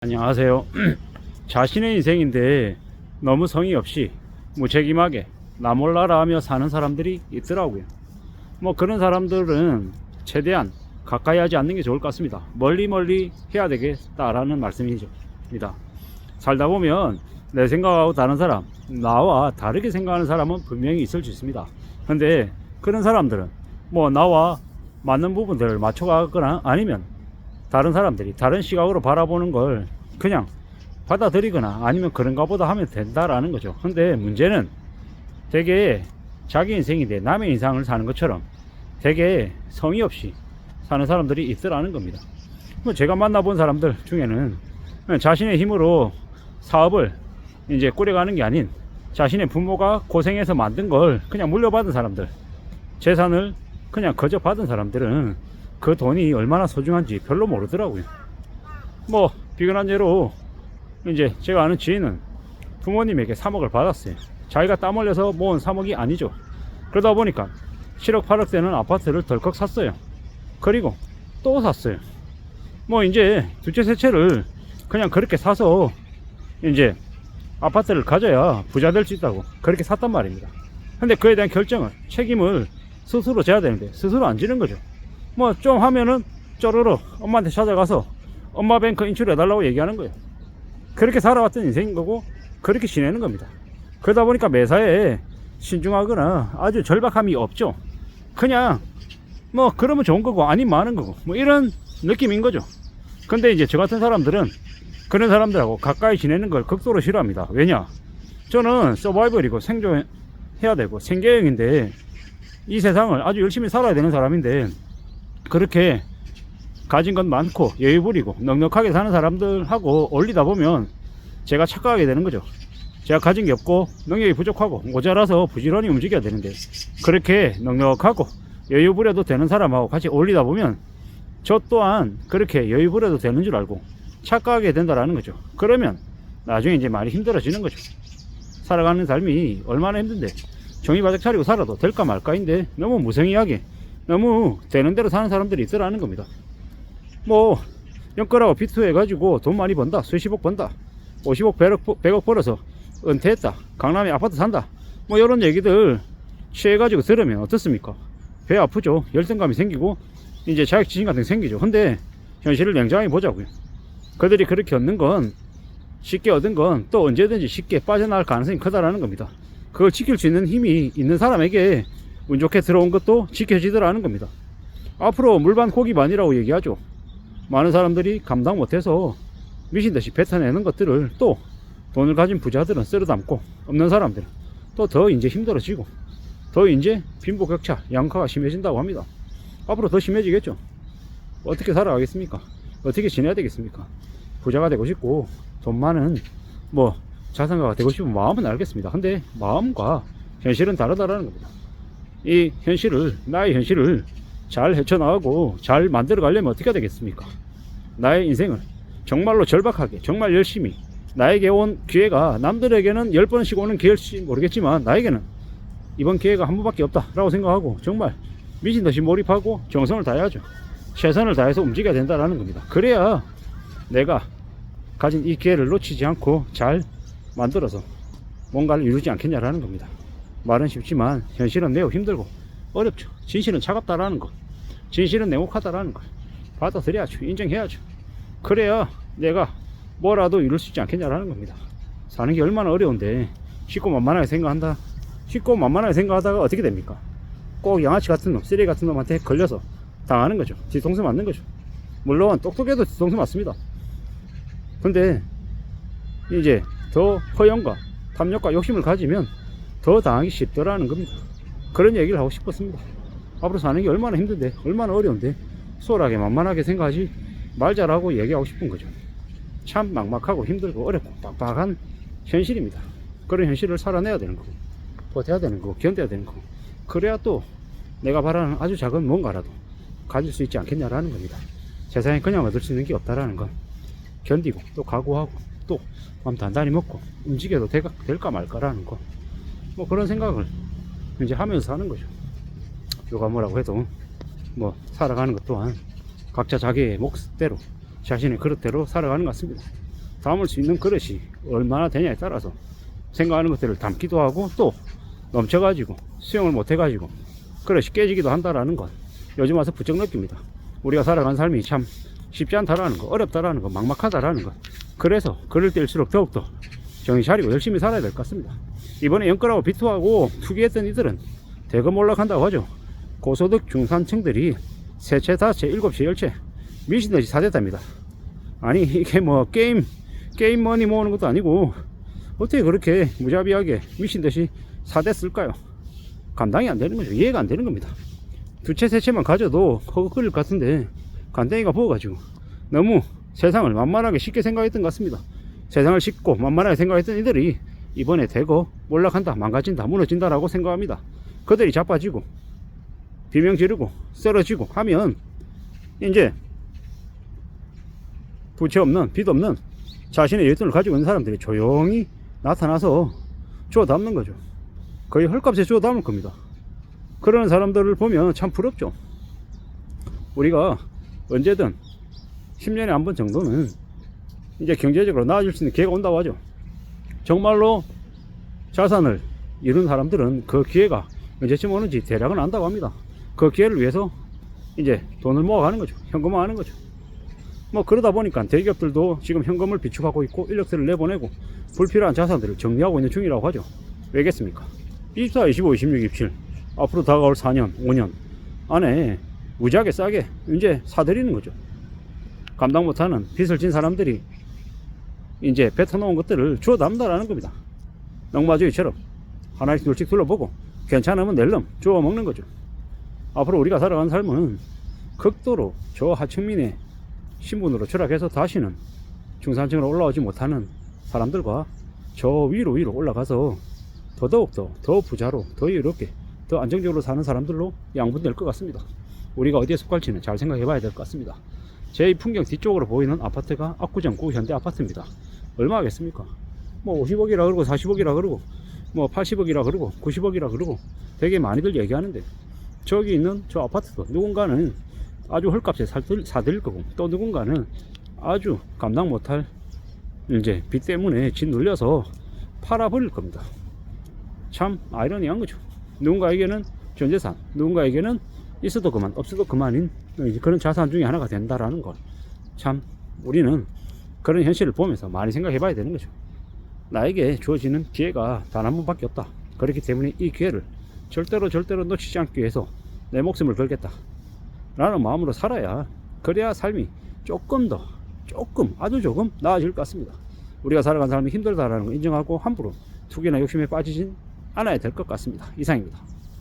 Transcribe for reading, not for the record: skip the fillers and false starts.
안녕하세요. 자신의 인생인데 너무 성의 없이 무책임하게 나 몰라라 하며 사는 사람들이 있더라고요. 뭐 그런 사람들은 최대한 가까이 하지 않는 게 좋을 것 같습니다. 멀리 해야 되겠다라는 말씀입니다. 살다 보면 내 생각하고 다른 사람, 나와 다르게 생각하는 사람은 분명히 있을 수 있습니다. 근데 그런 사람들은 뭐 나와 맞는 부분들을 맞춰가거나 아니면 다른 사람들이 다른 시각으로 바라보는 걸 그냥 받아들이거나 아니면 그런가 보다 하면 된다라는 거죠. 근데 문제는 되게 자기 인생인데 남의 인생을 사는 것처럼 되게 성의 없이 사는 사람들이 있더라는 겁니다. 뭐 제가 만나본 사람들 중에는 자신의 힘으로 사업을 이제 꾸려가는 게 아닌 자신의 부모가 고생해서 만든 걸 그냥 물려받은 사람들, 재산을 그냥 거저 받은 사람들은 그 돈이 얼마나 소중한지 별로 모르더라고요. 뭐 비근한 예로 이제 제가 아는 지인은 부모님에게 3억을 받았어요. 자기가 땀 흘려서 모은 3억이 아니죠. 그러다 보니까 7억 8억 되는 아파트를 덜컥 샀어요. 그리고 또 샀어요. 뭐 이제 두채 세 채를 그냥 그렇게 사서 이제 아파트를 가져야 부자 될 수 있다고 그렇게 샀단 말입니다. 근데 그에 대한 결정을, 책임을 스스로 져야 되는데 스스로 안 지는 거죠. 뭐 좀 하면은 쪼르르 엄마한테 찾아가서 엄마 뱅크 인출해달라고 얘기하는 거예요. 그렇게 살아왔던 인생인 거고 그렇게 지내는 겁니다. 그러다 보니까 매사에 신중하거나 아주 절박함이 없죠. 그냥 뭐 그러면 좋은 거고 아니면 많은 거고 뭐 이런 느낌인 거죠. 근데 이제 저 같은 사람들은 그런 사람들하고 가까이 지내는 걸 극도로 싫어합니다. 왜냐? 저는 서바이벌이고 생존해야 되고 생계형인데 이 세상을 아주 열심히 살아야 되는 사람인데 그렇게 가진 건 많고 여유 부리고 넉넉하게 사는 사람들하고 어울리다 보면 제가 착각하게 되는 거죠. 제가 가진 게 없고 능력이 부족하고 모자라서 부지런히 움직여야 되는데 그렇게 넉넉하고 여유 부려도 되는 사람하고 같이 어울리다 보면 저 또한 그렇게 여유 부려도 되는 줄 알고 착각하게 된다라는 거죠. 그러면 나중에 이제 많이 힘들어지는 거죠. 살아가는 삶이 얼마나 힘든데 정이 바짝 차리고 살아도 될까 말까인데 너무 무성의하게 너무 되는 대로 사는 사람들이 있더라는 겁니다. 뭐 연끌하고 비투 해가지고 돈 많이 번다, 수십억 번다, 50억 100억 벌어서 은퇴했다, 강남에 아파트 산다, 뭐 이런 얘기들 취해가지고 들으면 어떻습니까? 배 아프죠. 열등감이 생기고 이제 자격지심 같은 게 생기죠. 근데 현실을 냉정하게 보자고요. 그들이 그렇게 얻는 건, 쉽게 얻은 건 또 언제든지 쉽게 빠져나갈 가능성이 크다라는 겁니다. 그걸 지킬 수 있는 힘이 있는 사람에게 운 좋게 들어온 것도 지켜지더라는 겁니다. 앞으로 물반 고기반이라고 얘기하죠. 많은 사람들이 감당 못해서 미친듯이 뱉어내는 것들을 또 돈을 가진 부자들은 쓸어담고 없는 사람들은 또 더 이제 힘들어지고 더 이제 빈부격차, 양극화가 심해진다고 합니다. 앞으로 더 심해지겠죠. 어떻게 살아가겠습니까? 어떻게 지내야 되겠습니까? 부자가 되고 싶고 돈 많은 뭐 자산가가 되고 싶은 마음은 알겠습니다. 근데 마음과 현실은 다르다라는 겁니다. 이 현실을, 나의 현실을 잘 헤쳐나가고 잘 만들어 가려면 어떻게 되겠습니까? 나의 인생을 정말로 절박하게 정말 열심히, 나에게 온 기회가 남들에게는 10번씩 오는 기회일지 모르겠지만 나에게는 이번 기회가 한 번밖에 없다 라고 생각하고 정말 미친듯이 몰입하고 정성을 다해야죠. 최선을 다해서 움직여야 된다는 겁니다. 그래야 내가 가진 이 기회를 놓치지 않고 잘 만들어서 뭔가를 이루지 않겠냐라는 겁니다. 말은 쉽지만 현실은 매우 힘들고 어렵죠. 진실은 차갑다라는 거, 진실은 냉혹하다라는 걸 받아들여야죠. 인정해야죠. 그래야 내가 뭐라도 이룰 수 있지 않겠냐라는 겁니다. 사는 게 얼마나 어려운데 쉽고 만만하게 생각한다. 쉽고 만만하게 생각하다가 어떻게 됩니까? 꼭 양아치 같은 놈, 쓰레기 같은 놈한테 걸려서 당하는 거죠. 뒤통수 맞는 거죠. 물론 똑똑해도 뒤통수 맞습니다. 근데 이제 더 허영과 탐욕과 욕심을 가지면 더 당하기 쉽더라는 겁니다. 그런 얘기를 하고 싶었습니다. 앞으로 사는 게 얼마나 힘든데 얼마나 어려운데 소홀하게 만만하게 생각하지 말자라고 얘기하고 싶은 거죠. 참 막막하고 힘들고 어렵고 빡빡한 현실입니다. 그런 현실을 살아내야 되는 거고 버텨야 되는 거고 견뎌야 되는 거고 그래야 또 내가 바라는 아주 작은 뭔가라도 가질 수 있지 않겠냐라는 겁니다. 세상에 그냥 얻을 수 있는 게 없다라는 건 견디고 또 각오하고 또 마음 단단히 먹고 움직여도 될까 말까라는 거, 뭐 그런 생각을 이제 하면서 사는 거죠. 누가 뭐라고 해도 뭐 살아가는 것 또한 각자 자기의 몫대로 자신의 그릇대로 살아가는 것 같습니다. 담을 수 있는 그릇이 얼마나 되냐에 따라서 생각하는 것들을 담기도 하고, 또 넘쳐가지고 수용을 못해가지고 그릇이 깨지기도 한다라는 건 요즘 와서 부쩍 느낍니다. 우리가 살아가는 삶이 참 쉽지 않다라는 거, 어렵다라는 거, 막막하다라는 거. 그래서 그럴 때일수록 더욱더 정신 차리고 열심히 살아야 될 것 같습니다. 이번에 연끌하고 비투하고 투기했던 이들은 대금 올라간다고 하죠. 고소득 중산층들이 세채, 다채, 일곱채, 열채 미친듯이 사댔답니다. 아니 이게 뭐 게임 머니 모으는 것도 아니고 어떻게 그렇게 무자비하게 미친듯이 사댔을까요? 감당이 안 되는 거죠. 이해가 안 되는 겁니다. 두 채, 세 채만 가져도 허걱거릴 것 같은데 간땡이가 부어가지고 너무 세상을 만만하게 쉽게 생각했던 것 같습니다. 세상을 쉽고 만만하게 생각했던 이들이 이번에 대거 몰락한다, 망가진다, 무너진다라고 생각합니다. 그들이 자빠지고 비명 지르고 쓰러지고 하면 이제 부채 없는, 빚 없는 자신의 여유돈을 가지고 있는 사람들이 조용히 나타나서 주워 담는 거죠. 거의 헐값에 주워 담을 겁니다. 그런 사람들을 보면 참 부럽죠. 우리가 언제든 10년에 한 번 정도는 이제 경제적으로 나아질 수 있는 기회가 온다고 하죠. 정말로 자산을 이룬 사람들은 그 기회가 언제쯤 오는지 대략은 안다고 합니다. 그 기회를 위해서 이제 돈을 모아가는 거죠. 현금화하는 거죠. 뭐 그러다 보니까 대기업들도 지금 현금을 비축하고 있고 인력들을 내보내고 불필요한 자산들을 정리하고 있는 중이라고 하죠. 왜겠습니까? 24, 25, 26, 27 앞으로 다가올 4년, 5년 안에 무지하게 싸게 이제 사들이는 거죠. 감당 못하는 빚을 진 사람들이 이제 뱉어놓은 것들을 주워 담는다라는 겁니다. 넉마주의처럼 하나씩 둘씩 둘러보고 괜찮으면 낼름 주워 먹는 거죠. 앞으로 우리가 살아가는 삶은 극도로 저 하층민의 신분으로 추락해서 다시는 중산층으로 올라오지 못하는 사람들과 저 위로 올라가서 더더욱더 더 부자로, 더 여유롭게, 더 안정적으로 사는 사람들로 양분될 것 같습니다. 우리가 어디에 속할지는 잘 생각해 봐야 될 것 같습니다. 제 풍경 뒤쪽으로 보이는 아파트가 압구정구 현대 아파트입니다. 얼마 하겠습니까? 뭐 50억이라 그러고 40억이라 그러고 뭐 80억이라 그러고 90억이라 그러고 되게 많이들 얘기하는데, 저기 있는 저 아파트도 누군가는 아주 헐값에 사들일 거고, 또 누군가는 아주 감당 못할 이제 빚 때문에 짓 눌려서 팔아버릴 겁니다. 참 아이러니한 거죠. 누군가에게는 전재산, 누군가에게는 있어도 그만, 없어도 그만인 그런 자산 중에 하나가 된다라는 걸 참 우리는 그런 현실을 보면서 많이 생각해 봐야 되는 거죠. 나에게 주어지는 기회가 단 한 번밖에 없다. 그렇기 때문에 이 기회를 절대로 놓치지 않기 위해서 내 목숨을 걸겠다 라는 마음으로 살아야, 그래야 삶이 조금 아주 조금 나아질 것 같습니다. 우리가 살아가는 삶이 힘들다라는 걸 인정하고 함부로 투기나 욕심에 빠지진 않아야 될 것 같습니다. 이상입니다.